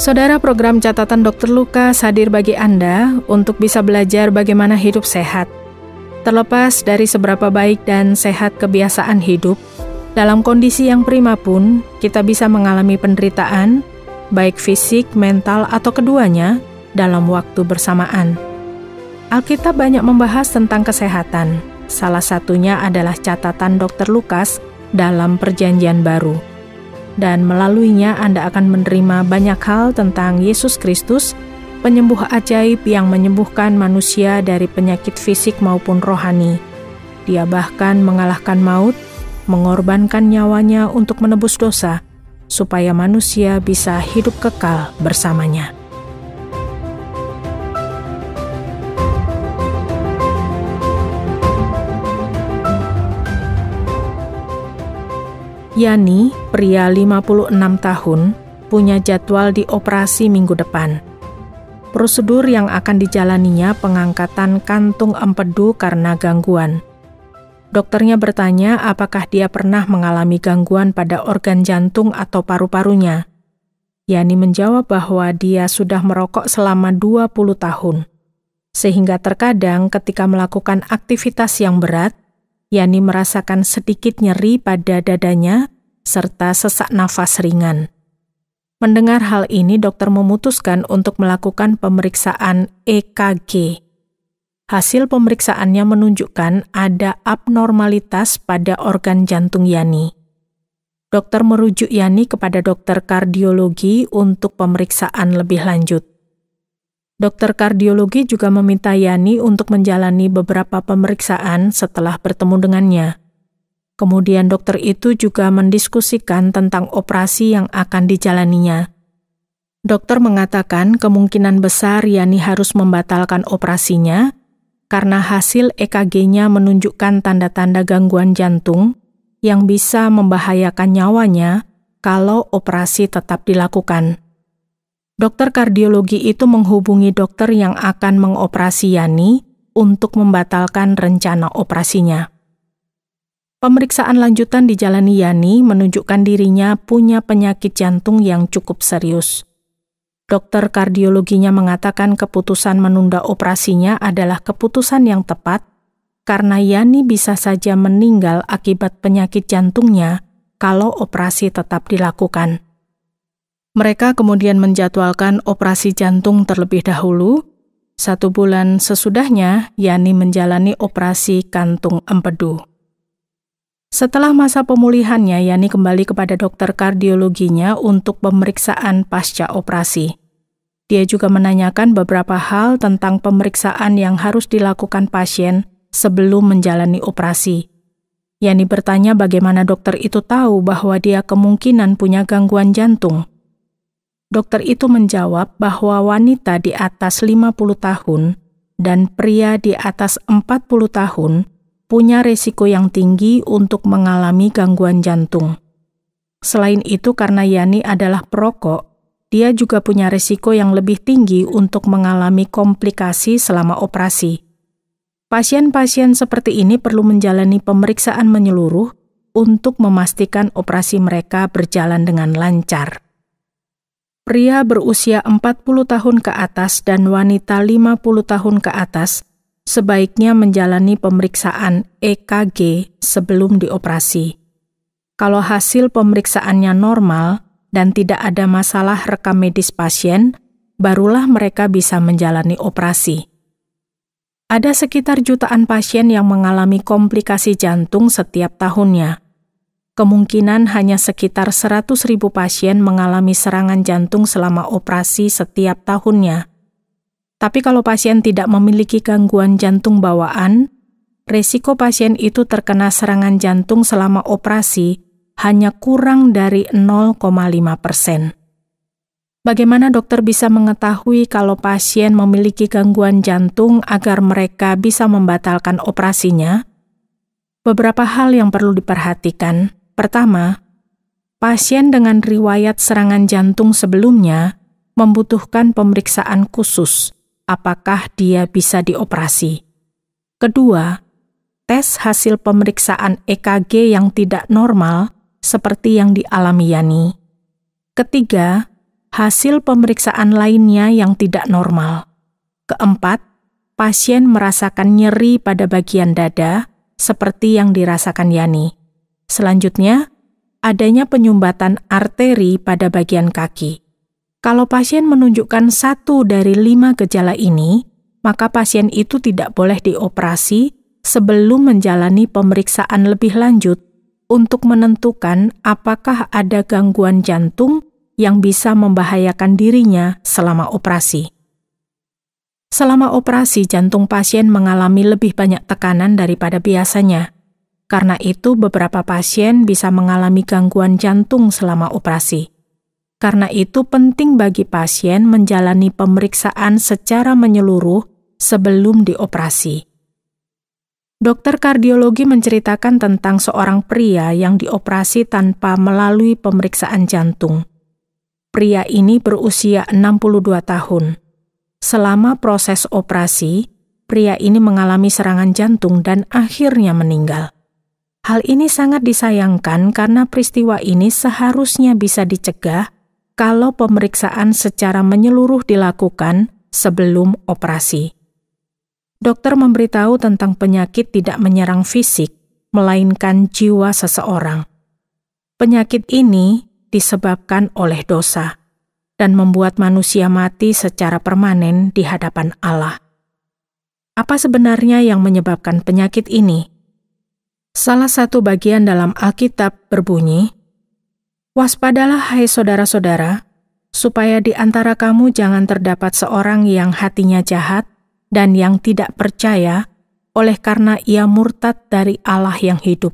Saudara, program catatan Dr. Lukas hadir bagi Anda untuk bisa belajar bagaimana hidup sehat. Terlepas dari seberapa baik dan sehat kebiasaan hidup, dalam kondisi yang prima pun kita bisa mengalami penderitaan, baik fisik, mental, atau keduanya dalam waktu bersamaan. Alkitab banyak membahas tentang kesehatan. Salah satunya adalah catatan Dr. Lukas dalam Perjanjian Baru. Dan melaluinya Anda akan menerima banyak hal tentang Yesus Kristus, penyembuh ajaib yang menyembuhkan manusia dari penyakit fisik maupun rohani. Dia bahkan mengalahkan maut, mengorbankan nyawanya untuk menebus dosa, supaya manusia bisa hidup kekal bersamanya. Yani, pria 56 tahun, punya jadwal dioperasi minggu depan. Prosedur yang akan dijalaninya pengangkatan kantung empedu karena gangguan. Dokternya bertanya apakah dia pernah mengalami gangguan pada organ jantung atau paru-parunya. Yani menjawab bahwa dia sudah merokok selama 20 tahun. Sehingga terkadang ketika melakukan aktivitas yang berat, Yani merasakan sedikit nyeri pada dadanya serta sesak nafas ringan. Mendengar hal ini, dokter memutuskan untuk melakukan pemeriksaan EKG. Hasil pemeriksaannya menunjukkan ada abnormalitas pada organ jantung Yani. Dokter merujuk Yani kepada dokter kardiologi untuk pemeriksaan lebih lanjut. Dokter kardiologi juga meminta Yani untuk menjalani beberapa pemeriksaan setelah bertemu dengannya. Kemudian dokter itu juga mendiskusikan tentang operasi yang akan dijalaninya. Dokter mengatakan kemungkinan besar Yani harus membatalkan operasinya karena hasil EKG-nya menunjukkan tanda-tanda gangguan jantung yang bisa membahayakan nyawanya kalau operasi tetap dilakukan. Dokter kardiologi itu menghubungi dokter yang akan mengoperasi Yani untuk membatalkan rencana operasinya. Pemeriksaan lanjutan dijalani Yani menunjukkan dirinya punya penyakit jantung yang cukup serius. Dokter kardiologinya mengatakan keputusan menunda operasinya adalah keputusan yang tepat karena Yani bisa saja meninggal akibat penyakit jantungnya kalau operasi tetap dilakukan. Mereka kemudian menjadwalkan operasi jantung terlebih dahulu. 1 bulan sesudahnya, Yani menjalani operasi kantung empedu. Setelah masa pemulihannya, Yani kembali kepada dokter kardiologinya untuk pemeriksaan pasca operasi. Dia juga menanyakan beberapa hal tentang pemeriksaan yang harus dilakukan pasien sebelum menjalani operasi. Yani bertanya bagaimana dokter itu tahu bahwa dia kemungkinan punya gangguan jantung. Dokter itu menjawab bahwa wanita di atas 50 tahun dan pria di atas 40 tahun punya risiko yang tinggi untuk mengalami gangguan jantung. Selain itu, karena Yani adalah perokok, dia juga punya risiko yang lebih tinggi untuk mengalami komplikasi selama operasi. Pasien-pasien seperti ini perlu menjalani pemeriksaan menyeluruh untuk memastikan operasi mereka berjalan dengan lancar. Pria berusia 40 tahun ke atas dan wanita 50 tahun ke atas sebaiknya menjalani pemeriksaan EKG sebelum dioperasi. Kalau hasil pemeriksaannya normal dan tidak ada masalah rekam medis pasien, barulah mereka bisa menjalani operasi. Ada sekitar jutaan pasien yang mengalami komplikasi jantung setiap tahunnya. Kemungkinan hanya sekitar 100.000 pasien mengalami serangan jantung selama operasi setiap tahunnya. Tapi kalau pasien tidak memiliki gangguan jantung bawaan, risiko pasien itu terkena serangan jantung selama operasi hanya kurang dari 0,5%. Bagaimana dokter bisa mengetahui kalau pasien memiliki gangguan jantung agar mereka bisa membatalkan operasinya? Beberapa hal yang perlu diperhatikan. Pertama, pasien dengan riwayat serangan jantung sebelumnya membutuhkan pemeriksaan khusus, apakah dia bisa dioperasi. Kedua, tes hasil pemeriksaan EKG yang tidak normal seperti yang dialami Yani. Ketiga, hasil pemeriksaan lainnya yang tidak normal. Keempat, pasien merasakan nyeri pada bagian dada, seperti yang dirasakan Yani. Selanjutnya, adanya penyumbatan arteri pada bagian kaki. Kalau pasien menunjukkan 1 dari 5 gejala ini, maka pasien itu tidak boleh dioperasi sebelum menjalani pemeriksaan lebih lanjut untuk menentukan apakah ada gangguan jantung yang bisa membahayakan dirinya selama operasi. Selama operasi, jantung pasien mengalami lebih banyak tekanan daripada biasanya. Karena itu, beberapa pasien bisa mengalami gangguan jantung selama operasi. Karena itu, penting bagi pasien menjalani pemeriksaan secara menyeluruh sebelum dioperasi. Dokter kardiologi menceritakan tentang seorang pria yang dioperasi tanpa melalui pemeriksaan jantung. Pria ini berusia 62 tahun. Selama proses operasi, pria ini mengalami serangan jantung dan akhirnya meninggal. Hal ini sangat disayangkan karena peristiwa ini seharusnya bisa dicegah kalau pemeriksaan secara menyeluruh dilakukan sebelum operasi. Dokter memberitahu tentang penyakit tidak menyerang fisik, melainkan jiwa seseorang. Penyakit ini disebabkan oleh dosa dan membuat manusia mati secara permanen di hadapan Allah. Apa sebenarnya yang menyebabkan penyakit ini? Salah satu bagian dalam Alkitab berbunyi, "Waspadalah hai saudara-saudara, supaya di antara kamu jangan terdapat seorang yang hatinya jahat dan yang tidak percaya oleh karena ia murtad dari Allah yang hidup.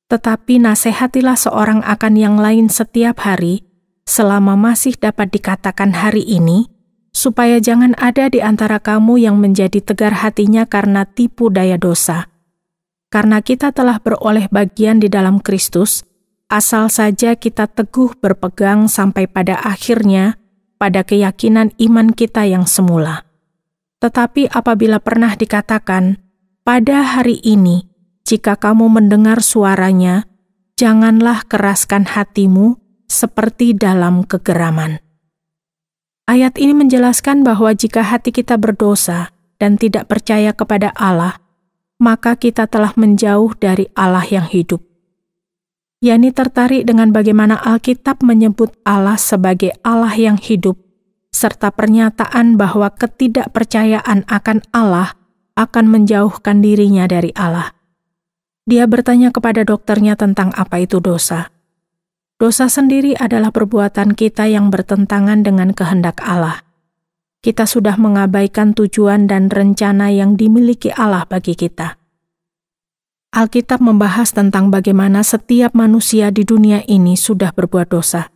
Tetapi nasihatilah seorang akan yang lain setiap hari, selama masih dapat dikatakan hari ini, supaya jangan ada di antara kamu yang menjadi tegar hatinya karena tipu daya dosa. Karena kita telah beroleh bagian di dalam Kristus, asal saja kita teguh berpegang sampai pada akhirnya pada keyakinan iman kita yang semula. Tetapi apabila pernah dikatakan, pada hari ini, jika kamu mendengar suaranya, janganlah keraskan hatimu seperti dalam kegeraman." Ayat ini menjelaskan bahwa jika hati kita berdosa dan tidak percaya kepada Allah, maka kita telah menjauh dari Allah yang hidup. Yani tertarik dengan bagaimana Alkitab menyebut Allah sebagai Allah yang hidup, serta pernyataan bahwa ketidakpercayaan akan Allah akan menjauhkan dirinya dari Allah. Dia bertanya kepada dokternya tentang apa itu dosa. Dosa sendiri adalah perbuatan kita yang bertentangan dengan kehendak Allah. Kita sudah mengabaikan tujuan dan rencana yang dimiliki Allah bagi kita. Alkitab membahas tentang bagaimana setiap manusia di dunia ini sudah berbuat dosa.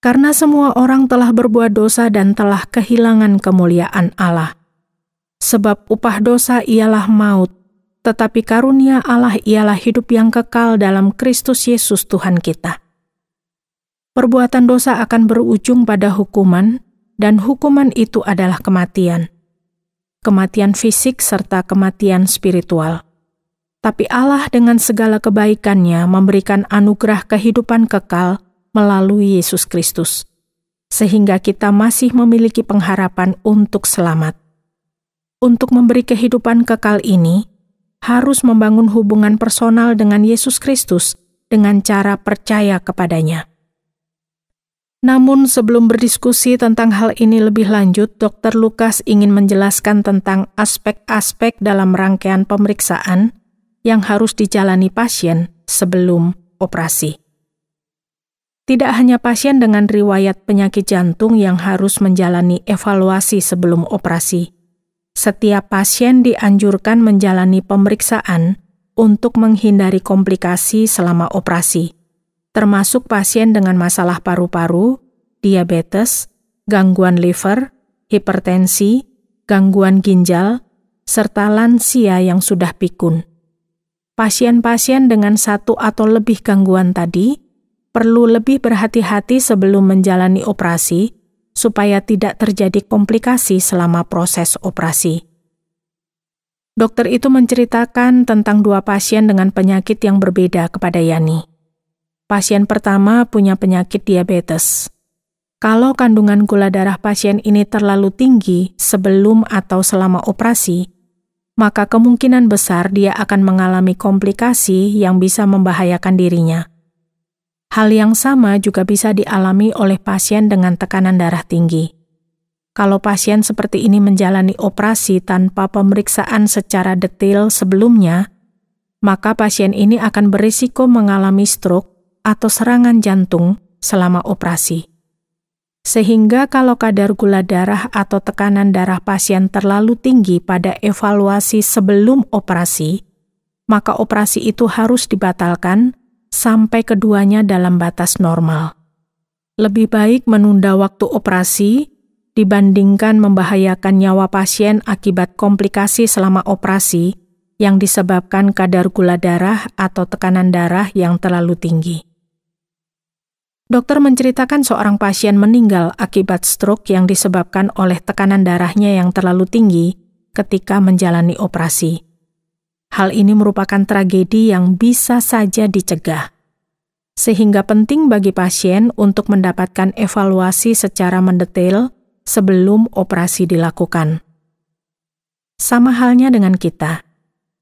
Karena semua orang telah berbuat dosa dan telah kehilangan kemuliaan Allah. Sebab upah dosa ialah maut, tetapi karunia Allah ialah hidup yang kekal dalam Kristus Yesus Tuhan kita. Perbuatan dosa akan berujung pada hukuman, dan hukuman itu adalah kematian. Kematian fisik serta kematian spiritual. Tapi Allah dengan segala kebaikannya memberikan anugerah kehidupan kekal melalui Yesus Kristus, sehingga kita masih memiliki pengharapan untuk selamat. Untuk memberi kehidupan kekal ini, harus membangun hubungan personal dengan Yesus Kristus dengan cara percaya kepadanya. Namun sebelum berdiskusi tentang hal ini lebih lanjut, Dr. Lukas ingin menjelaskan tentang aspek-aspek dalam rangkaian pemeriksaan yang harus dijalani pasien sebelum operasi. Tidak hanya pasien dengan riwayat penyakit jantung yang harus menjalani evaluasi sebelum operasi. Setiap pasien dianjurkan menjalani pemeriksaan untuk menghindari komplikasi selama operasi, termasuk pasien dengan masalah paru-paru, diabetes, gangguan liver, hipertensi, gangguan ginjal, serta lansia yang sudah pikun. Pasien-pasien dengan 1 atau lebih gangguan tadi perlu lebih berhati-hati sebelum menjalani operasi, supaya tidak terjadi komplikasi selama proses operasi. Dokter itu menceritakan tentang 2 pasien dengan penyakit yang berbeda kepada Yani. Pasien pertama punya penyakit diabetes. Kalau kandungan gula darah pasien ini terlalu tinggi sebelum atau selama operasi, maka kemungkinan besar dia akan mengalami komplikasi yang bisa membahayakan dirinya. Hal yang sama juga bisa dialami oleh pasien dengan tekanan darah tinggi. Kalau pasien seperti ini menjalani operasi tanpa pemeriksaan secara detail sebelumnya, maka pasien ini akan berisiko mengalami stroke atau serangan jantung selama operasi. Sehingga kalau kadar gula darah atau tekanan darah pasien terlalu tinggi pada evaluasi sebelum operasi, maka operasi itu harus dibatalkan sampai keduanya dalam batas normal. Lebih baik menunda waktu operasi dibandingkan membahayakan nyawa pasien akibat komplikasi selama operasi yang disebabkan kadar gula darah atau tekanan darah yang terlalu tinggi. Dokter menceritakan seorang pasien meninggal akibat stroke yang disebabkan oleh tekanan darahnya yang terlalu tinggi ketika menjalani operasi. Hal ini merupakan tragedi yang bisa saja dicegah. Sehingga penting bagi pasien untuk mendapatkan evaluasi secara mendetail sebelum operasi dilakukan. Sama halnya dengan kita.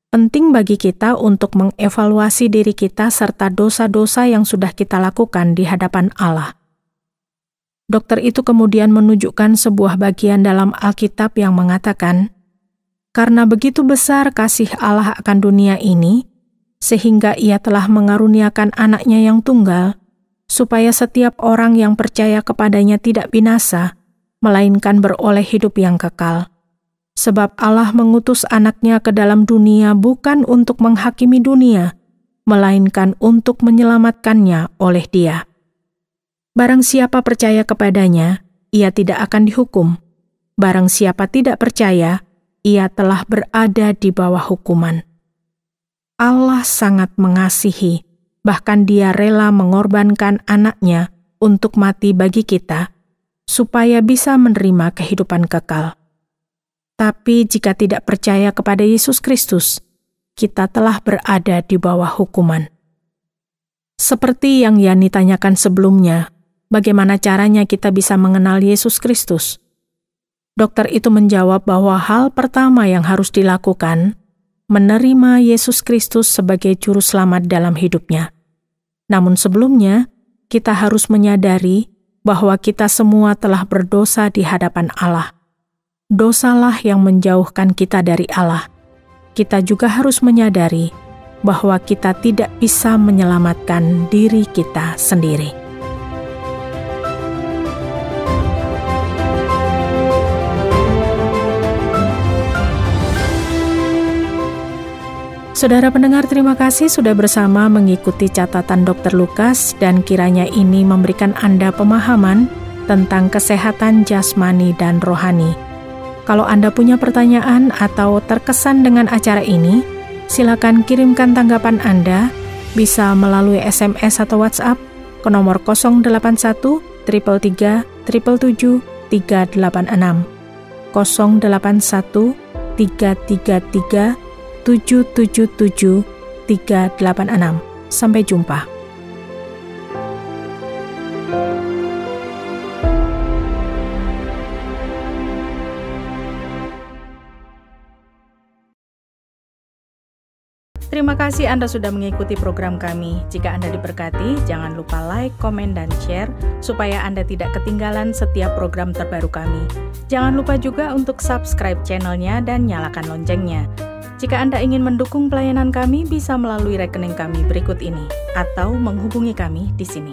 Penting bagi kita untuk mengevaluasi diri kita serta dosa-dosa yang sudah kita lakukan di hadapan Allah. Dokter itu kemudian menunjukkan sebuah bagian dalam Alkitab yang mengatakan, "Karena begitu besar kasih Allah akan dunia ini, sehingga Ia telah mengaruniakan anaknya yang tunggal, supaya setiap orang yang percaya kepadanya tidak binasa, melainkan beroleh hidup yang kekal. Sebab Allah mengutus anaknya ke dalam dunia bukan untuk menghakimi dunia, melainkan untuk menyelamatkannya oleh Dia. Barang siapa percaya kepadanya, ia tidak akan dihukum. Barang siapa tidak percaya, ia telah berada di bawah hukuman." Allah sangat mengasihi, bahkan Dia rela mengorbankan anaknya untuk mati bagi kita, supaya bisa menerima kehidupan kekal. Tapi jika tidak percaya kepada Yesus Kristus, kita telah berada di bawah hukuman. Seperti yang Yani tanyakan sebelumnya, bagaimana caranya kita bisa mengenal Yesus Kristus? Dokter itu menjawab bahwa hal pertama yang harus dilakukan, menerima Yesus Kristus sebagai juru selamat dalam hidupnya. Namun sebelumnya, kita harus menyadari bahwa kita semua telah berdosa di hadapan Allah. Dosalah yang menjauhkan kita dari Allah. Kita juga harus menyadari bahwa kita tidak bisa menyelamatkan diri kita sendiri. Saudara pendengar, terima kasih sudah bersama mengikuti catatan Dr. Lukas, dan kiranya ini memberikan Anda pemahaman tentang kesehatan jasmani dan rohani. Kalau Anda punya pertanyaan atau terkesan dengan acara ini, silakan kirimkan tanggapan Anda, bisa melalui SMS atau WhatsApp ke nomor 081 333 777 386, 081 333 777 386. Sampai jumpa. Terima kasih Anda sudah mengikuti program kami. Jika Anda diberkati, jangan lupa like, komen, dan share supaya Anda tidak ketinggalan setiap program terbaru kami. Jangan lupa juga untuk subscribe channelnya dan nyalakan loncengnya. Jika Anda ingin mendukung pelayanan kami, bisa melalui rekening kami berikut ini atau menghubungi kami di sini.